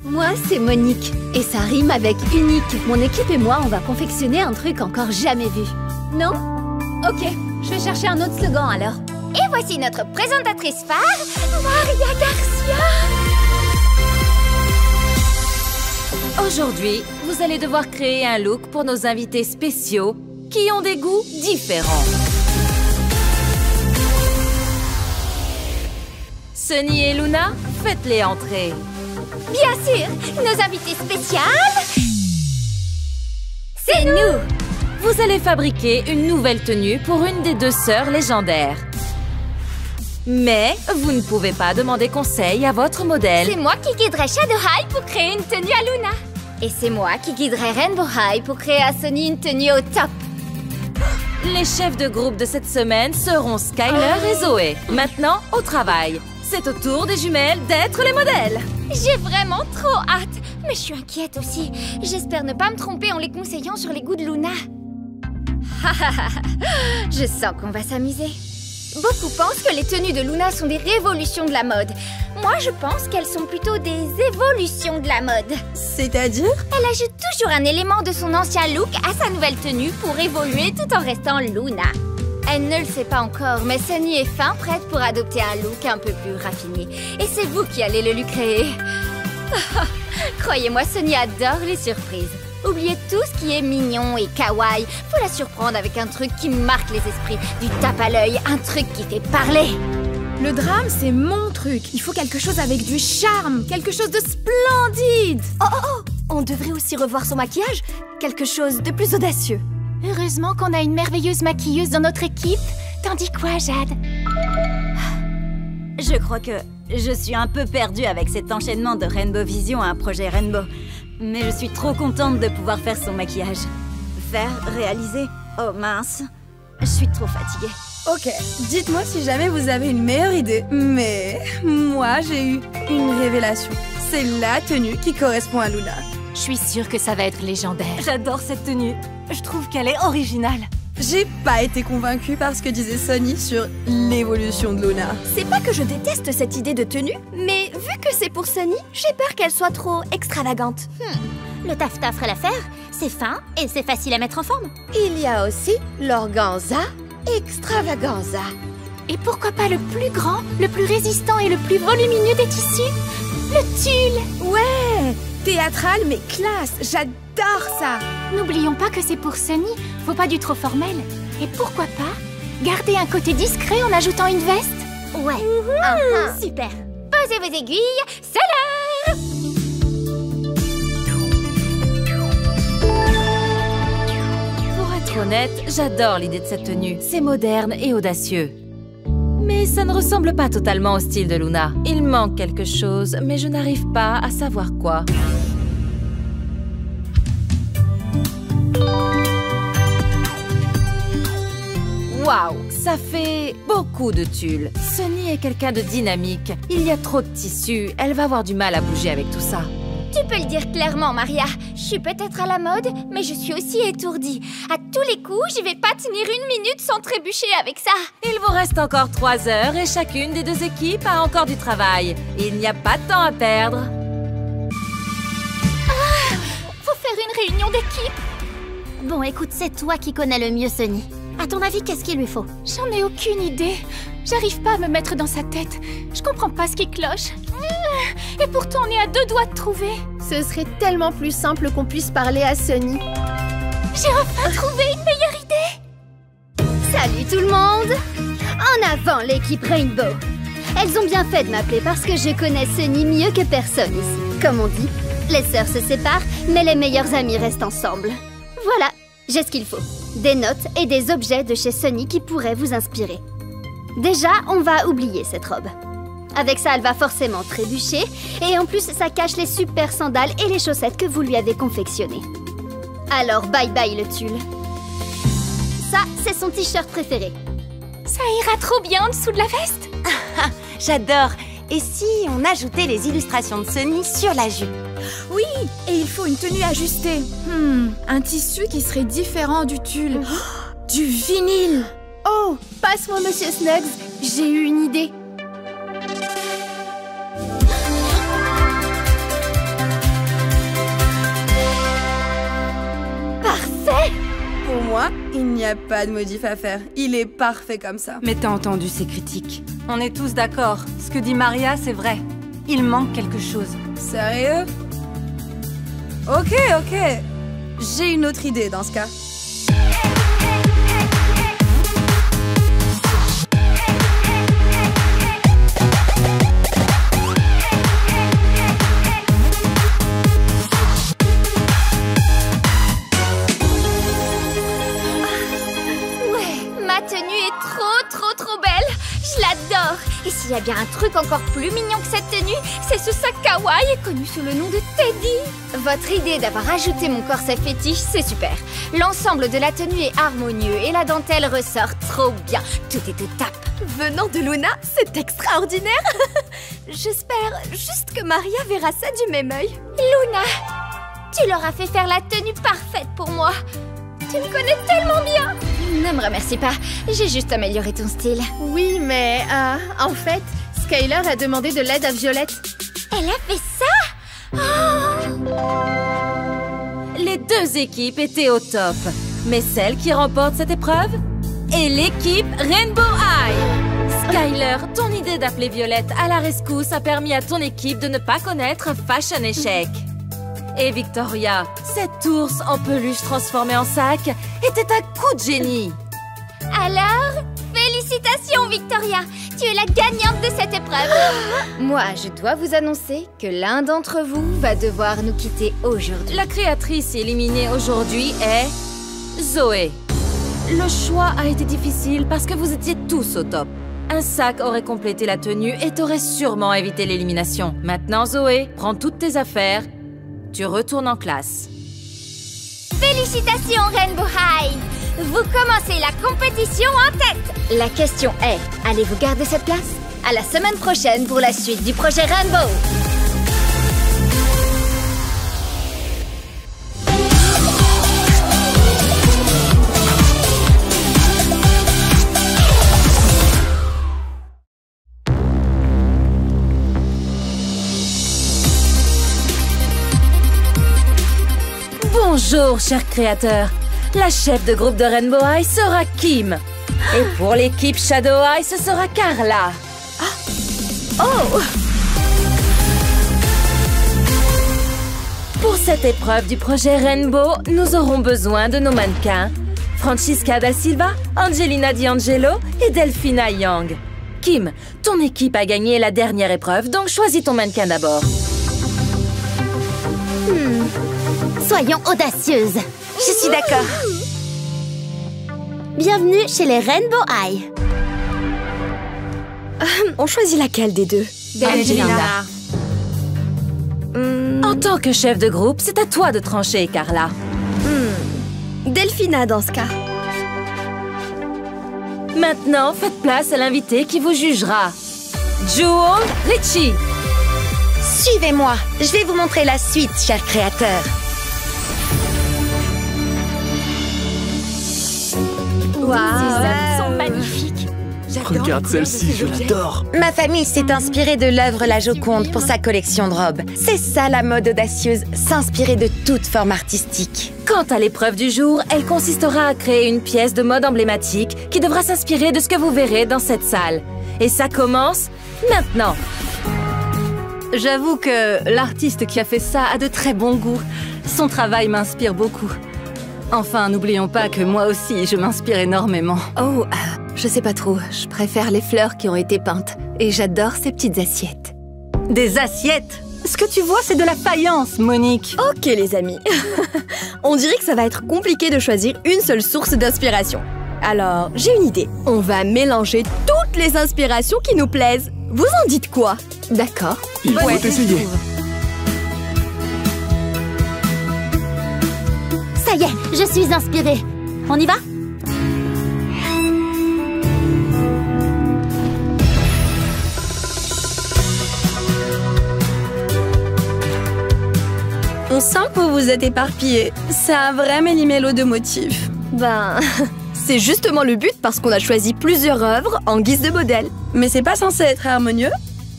Moi, c'est Monique. Et ça rime avec unique. Mon équipe et moi, on va confectionner un truc encore jamais vu. Non? Ok, je vais chercher un autre slogan alors. Et voici notre présentatrice phare, Maria Garcia. Aujourd'hui, vous allez devoir créer un look pour nos invités spéciaux qui ont des goûts différents. Sunny et Luna, faites-les entrer. Bien sûr, nos invités spéciales, c'est nous. Vous allez fabriquer une nouvelle tenue pour une des deux sœurs légendaires. Mais vous ne pouvez pas demander conseil à votre modèle. C'est moi qui guiderai Shadow High pour créer une tenue à Luna. Et c'est moi qui guiderai Rainbow High pour créer à Sunny une tenue au top. Les chefs de groupe de cette semaine seront Skyler et Zoé. Maintenant, au travail. C'est au tour des jumelles d'être les modèles. J'ai vraiment trop hâte. Mais je suis inquiète aussi. J'espère ne pas me tromper en les conseillant sur les goûts de Luna. Je sens qu'on va s'amuser. Beaucoup pensent que les tenues de Luna sont des révolutions de la mode. Moi, je pense qu'elles sont plutôt des évolutions de la mode. C'est-à-dire? Elle ajoute toujours un élément de son ancien look à sa nouvelle tenue pour évoluer tout en restant Luna. Elle ne le sait pas encore, mais Sunny est fin prête pour adopter un look un peu plus raffiné. Et c'est vous qui allez le lui créer. Croyez-moi, Sunny adore les surprises. Oubliez tout ce qui est mignon et kawaii. Faut la surprendre avec un truc qui marque les esprits. Du tape à l'œil, un truc qui fait parler. Le drame, c'est mon truc. Il faut quelque chose avec du charme, quelque chose de splendide. Oh, on devrait aussi revoir son maquillage. Quelque chose de plus audacieux. Heureusement qu'on a une merveilleuse maquilleuse dans notre équipe. T'en dis quoi, Jade? Je crois que je suis un peu perdue avec cet enchaînement de Rainbow Vision à un projet Rainbow. Mais je suis trop contente de pouvoir faire son maquillage. Faire, réaliser... Oh mince, je suis trop fatiguée. Ok, dites-moi si jamais vous avez une meilleure idée. Mais moi, j'ai eu une révélation. C'est la tenue qui correspond à Luna. Je suis sûre que ça va être légendaire. J'adore cette tenue. Je trouve qu'elle est originale. J'ai pas été convaincue par ce que disait Sunny sur l'évolution de Luna. C'est pas que je déteste cette idée de tenue, mais vu que c'est pour Sunny, j'ai peur qu'elle soit trop extravagante. Le taffetas ferait l'affaire. C'est fin et c'est facile à mettre en forme. Il y a aussi l'organza extravaganza. Et pourquoi pas le plus grand, le plus résistant et le plus volumineux des tissus? Le tulle. Ouais, théâtral mais classe, j'adore ça. N'oublions pas que c'est pour Sunny, faut pas du trop formel. Et pourquoi pas garder un côté discret en ajoutant une veste? Ouais, super. Posez vos aiguilles, c'est l'heure. Pour être honnête, j'adore l'idée de cette tenue. C'est moderne et audacieux. Mais ça ne ressemble pas totalement au style de Luna. Il manque quelque chose, mais je n'arrive pas à savoir quoi. Waouh, ça fait beaucoup de tulle. Sunny est quelqu'un de dynamique. Il y a trop de tissu, elle va avoir du mal à bouger avec tout ça. Tu peux le dire clairement, Maria. Je suis peut-être à la mode, mais je suis aussi étourdie. À tous les coups, je vais pas tenir une minute sans trébucher avec ça. Il vous reste encore 3 heures et chacune des deux équipes a encore du travail. Il n'y a pas de temps à perdre. Faut faire une réunion d'équipe. Bon, écoute, c'est toi qui connais le mieux Sunny. À ton avis, qu'est-ce qu'il lui faut? J'en ai aucune idée. J'arrive pas à me mettre dans sa tête. Je comprends pas ce qui cloche. Et pourtant, on est à 2 doigts de trouver. Ce serait tellement plus simple qu'on puisse parler à Sunny. J'ai enfin trouvé une meilleure idée. Salut tout le monde! En avant l'équipe Rainbow! Elles ont bien fait de m'appeler parce que je connais Sunny mieux que personne ici. Comme on dit, les sœurs se séparent, mais les meilleures amies restent ensemble. Voilà, j'ai ce qu'il faut. Des notes et des objets de chez Sunny qui pourraient vous inspirer. Déjà, on va oublier cette robe. Avec ça, elle va forcément trébucher. Et en plus, ça cache les super sandales et les chaussettes que vous lui avez confectionnées. Alors, bye bye le tulle. Ça, c'est son t-shirt préféré. Ça ira trop bien en dessous de la veste. J'adore. Et si on ajoutait les illustrations de Sunny sur la jupe? Oui, et il faut une tenue ajustée. Un tissu qui serait différent du tulle. Du vinyle. Oh, passe-moi Monsieur Snugs, j'ai eu une idée. moi, il n'y a pas de modif à faire. Il est parfait comme ça. Mais t'as entendu ces critiques. On est tous d'accord. Ce que dit Maria, c'est vrai. Il manque quelque chose. Sérieux? Ok. J'ai une autre idée dans ce cas. Trop belle. Je l'adore. Et s'il y a bien un truc encore plus mignon que cette tenue, c'est ce sac kawaii connu sous le nom de Teddy. Votre idée d'avoir ajouté mon corset fétiche, c'est super. L'ensemble de la tenue est harmonieux et la dentelle ressort trop bien. Tout est au top. Venant de Luna, c'est extraordinaire. J'espère juste que Maria verra ça du même œil. Luna, tu leur as fait faire la tenue parfaite pour moi. Tu me connais tellement bien. Ne me remercie pas, j'ai juste amélioré ton style. Oui, mais en fait, Skyler a demandé de l'aide à Violette. Elle a fait ça? Oh! Les deux équipes étaient au top. Mais celle qui remporte cette épreuve est l'équipe Rainbow High. Skyler, ton idée d'appeler Violette à la rescousse a permis à ton équipe de ne pas connaître face à un échec. Et Victoria, cette ours en peluche transformée en sac était un coup de génie. Alors, félicitations Victoria, tu es la gagnante de cette épreuve. Moi, je dois vous annoncer que l'un d'entre vous va devoir nous quitter aujourd'hui. La créatrice éliminée aujourd'hui est Zoé. Le choix a été difficile parce que vous étiez tous au top. Un sac aurait complété la tenue et t'aurait sûrement évité l'élimination. Maintenant, Zoé, prends toutes tes affaires. Tu retournes en classe. Félicitations Rainbow High! Vous commencez la compétition en tête! La question est, allez-vous garder cette place? À la semaine prochaine pour la suite du projet Rainbow! Bonjour, chers créateurs. La chef de groupe de Rainbow High sera Kim. Et pour l'équipe Shadow High, ce sera Carla. Oh! Pour cette épreuve du projet Rainbow, nous aurons besoin de nos mannequins. Francisca da Silva, Angelina D'Angelo et Delphina Young. Kim, ton équipe a gagné la dernière épreuve, donc choisis ton mannequin d'abord. Soyons audacieuses. Je suis d'accord. Bienvenue chez les Rainbow High. On choisit laquelle des deux? Angelina. En tant que chef de groupe, c'est à toi de trancher, Carla. Delphina dans ce cas. Maintenant, faites place à l'invité qui vous jugera. Jewel Richie. Suivez-moi, je vais vous montrer la suite, chers créateurs. Waouh, Elles sont magnifiques. Regarde celle-ci, je l'adore. Ma famille s'est inspirée de l'œuvre La Joconde pour sa collection de robes. C'est ça la mode audacieuse, s'inspirer de toute forme artistique. Quant à l'épreuve du jour, elle consistera à créer une pièce de mode emblématique qui devra s'inspirer de ce que vous verrez dans cette salle. Et ça commence maintenant. J'avoue que l'artiste qui a fait ça a de très bons goûts. Son travail m'inspire beaucoup. Enfin, n'oublions pas que moi aussi, je m'inspire énormément. Oh, je sais pas trop. Je préfère les fleurs qui ont été peintes. Et j'adore ces petites assiettes. Des assiettes? Ce que tu vois, c'est de la faïence, Monique. Ok, les amis. On dirait que ça va être compliqué de choisir une seule source d'inspiration. Alors, j'ai une idée. On va mélanger toutes les inspirations qui nous plaisent. Vous en dites quoi? D'accord. Il faut essayer. Ça y est, je suis inspirée. On y va? On sent que vous vous êtes éparpillés. C'est un vrai méli-mélo de motifs. Ben, c'est justement le but parce qu'on a choisi plusieurs œuvres en guise de modèle. Mais c'est pas censé être harmonieux?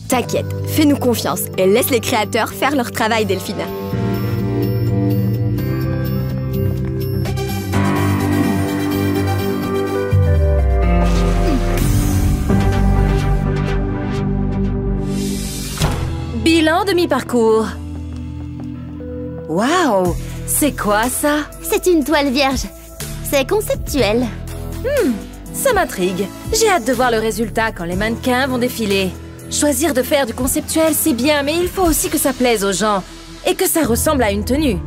T'inquiète, fais-nous confiance et laisse les créateurs faire leur travail, Delphina. Bilan de mi-parcours. Waouh! C'est quoi ça? C'est une toile vierge. C'est conceptuel. Ça m'intrigue. J'ai hâte de voir le résultat quand les mannequins vont défiler. Choisir de faire du conceptuel, c'est bien, mais il faut aussi que ça plaise aux gens. Et que ça ressemble à une tenue.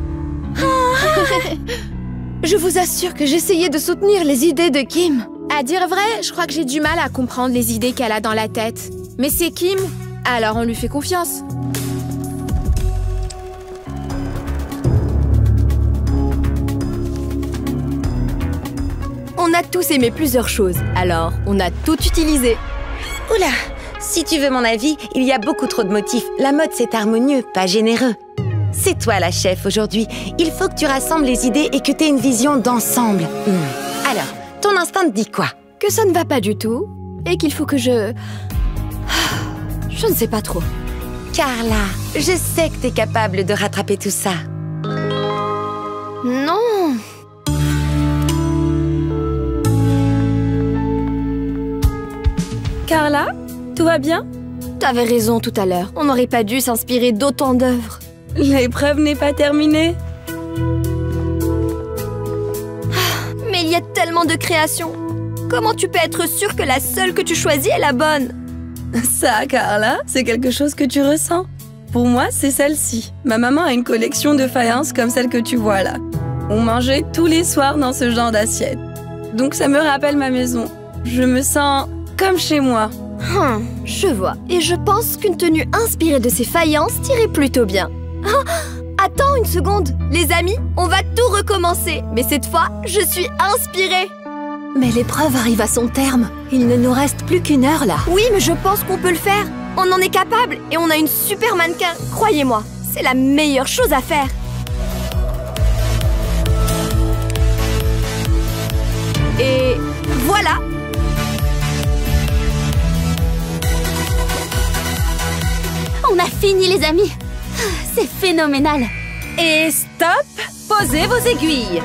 Je vous assure que j'essayais de soutenir les idées de Kim. À dire vrai, je crois que j'ai du mal à comprendre les idées qu'elle a dans la tête. Mais c'est Kim, alors on lui fait confiance. On a tous aimé plusieurs choses, alors on a tout utilisé. Oula, si tu veux mon avis, il y a beaucoup trop de motifs. La mode, c'est harmonieux, pas généreux. C'est toi la chef aujourd'hui. Il faut que tu rassembles les idées et que tu aies une vision d'ensemble. Alors, ton instinct te dit quoi? Que ça ne va pas du tout, et qu'il faut que je ne sais pas trop. Carla, je sais que t'es capable de rattraper tout ça. Non. Carla, tout va bien? T'avais raison tout à l'heure. On n'aurait pas dû s'inspirer d'autant d'œuvres. L'épreuve n'est pas terminée. Mais il y a tellement de créations. Comment tu peux être sûre que la seule que tu choisis est la bonne? Ça, Carla, c'est quelque chose que tu ressens. Pour moi, c'est celle-ci. Ma maman a une collection de faïences comme celle que tu vois là. On mangeait tous les soirs dans ce genre d'assiette. Donc ça me rappelle ma maison. Je me sens comme chez moi. Je vois. Et je pense qu'une tenue inspirée de ces faïences t'irait plutôt bien. Attends une seconde. Les amis, on va tout recommencer. Mais cette fois, je suis inspirée. Mais l'épreuve arrive à son terme. Il ne nous reste plus qu'une heure là. Oui, mais je pense qu'on peut le faire. On en est capable et on a une super mannequin. Croyez-moi, c'est la meilleure chose à faire. Et voilà. On a fini, les amis. C'est phénoménal. Et stop! Posez vos aiguilles.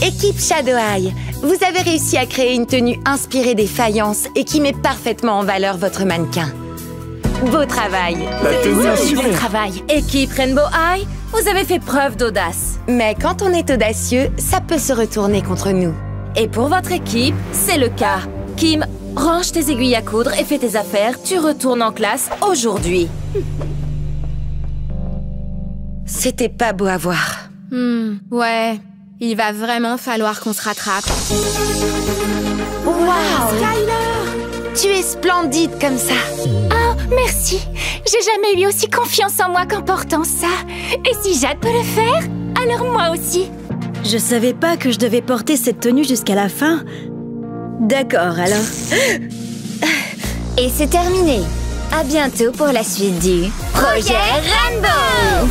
Équipe Shadow Eye, vous avez réussi à créer une tenue inspirée des faïences et qui met parfaitement en valeur votre mannequin. Beau travail! La tenue est super. Bon travail. Équipe Rainbow Eye, vous avez fait preuve d'audace. Mais quand on est audacieux, ça peut se retourner contre nous. Et pour votre équipe, c'est le cas. Kim, range tes aiguilles à coudre et fais tes affaires. Tu retournes en classe aujourd'hui. C'était pas beau à voir. Ouais. Il va vraiment falloir qu'on se rattrape. Waouh! Skyler! Tu es splendide comme ça. Oh, merci. J'ai jamais eu aussi confiance en moi qu'en portant ça. Et si Jade peut le faire, alors moi aussi. Je savais pas que je devais porter cette tenue jusqu'à la fin. D'accord, alors. Et c'est terminé. À bientôt pour la suite du Projet Rainbow.